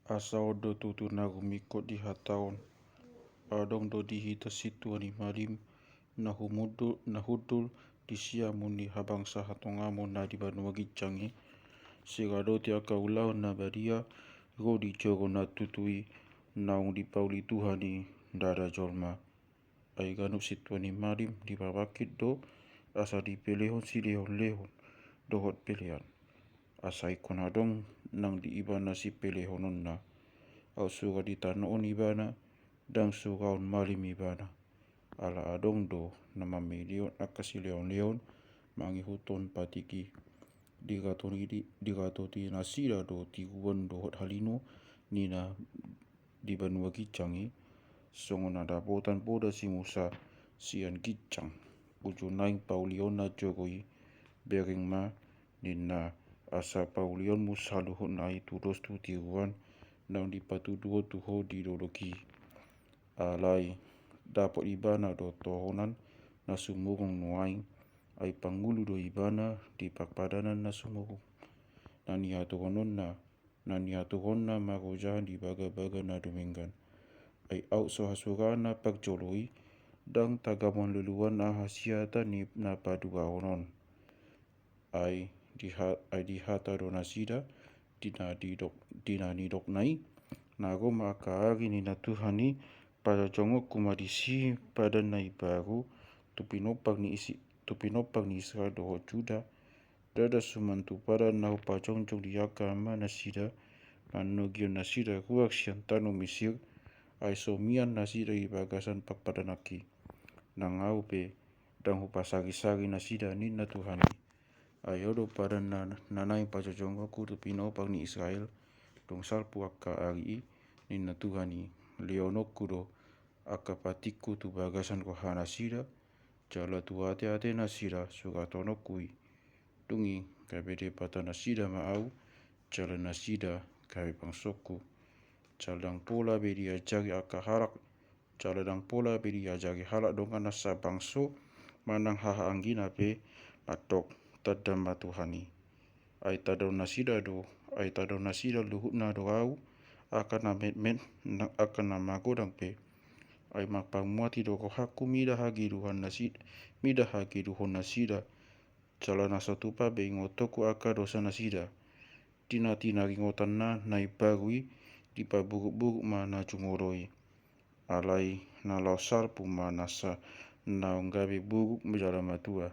Asao do tutu nagumiko di hataon. Adong do di hita situ ni malim nahudul di siamu ni habang sa hatongamu na di banuagi cangi. Sigado ti akaulau na badia go di jogo na tutui naung di pauli Tuhani dada jolma. Ay ganup situ ni malim di babakit do asa di pelehon si lehon dohot pelehan. Asa ikon adong nang di ibana si pelehonon na. Au suga di tanoon ibana dang sugaon malim ibana. Ala adong do nama milion akasi leon mangihuton patiki. Digato ti nasira do tiguan dohot halino nina di banua gicangi. Songon ada botan poda si musa sian gicang. Ujo naing paulion na jogoi bering ma nina asa paulion musa luhut na itu dos tu tiguan nang di patu dua tuho di dologi. Alai dapat ibana do tohonan na sumurung nuaing ay pangulu do ibana di pakpadanan na sumurung. Nani atuhon na magojahan di baga-baga na duminggan. Ay au so hasurana pagjoloi dang tagamon luluan na hasiata ni na padua honon. Ay dihata do nasida dina nidok nai nago makaari ni na Tuhani pada jongok kumadisi pada nai baru tupinopang ni Israel doho Juda dada sumantu pada nahu pajongjong di agama nasida manugion nasida ruak sian tanu Mesir ay somian nasida ibagasan pakpadanaki nangau pe dang hupasari-sari nasida ni na Tuhani ay odo pada nanai pajongjongku tupinopang ni Israel dong salpu akka ari ni na Tuhani leonokku do akka patiku tu bagasan kohana sida jala tu ate nasida sugatonokui tungi kabede pata nasida maau jala nasida kabe pangsoku jaladang pola bedi ajari akka halak jaladang pola bedi ajari halak dongan nasa bangso manang haha anggina pe atok tadam Tuhani ay tadau nasida luhut na do au akan na magodang pe ay mapamuati do kohaku midahagi duhon nasida jala nasatupa be ingotoku aka dosa nasida tina ringotan na nai bagui di paburuk-buruk mana jumoroi alai na lausar puma nasa naung gabe buruk menjala matua.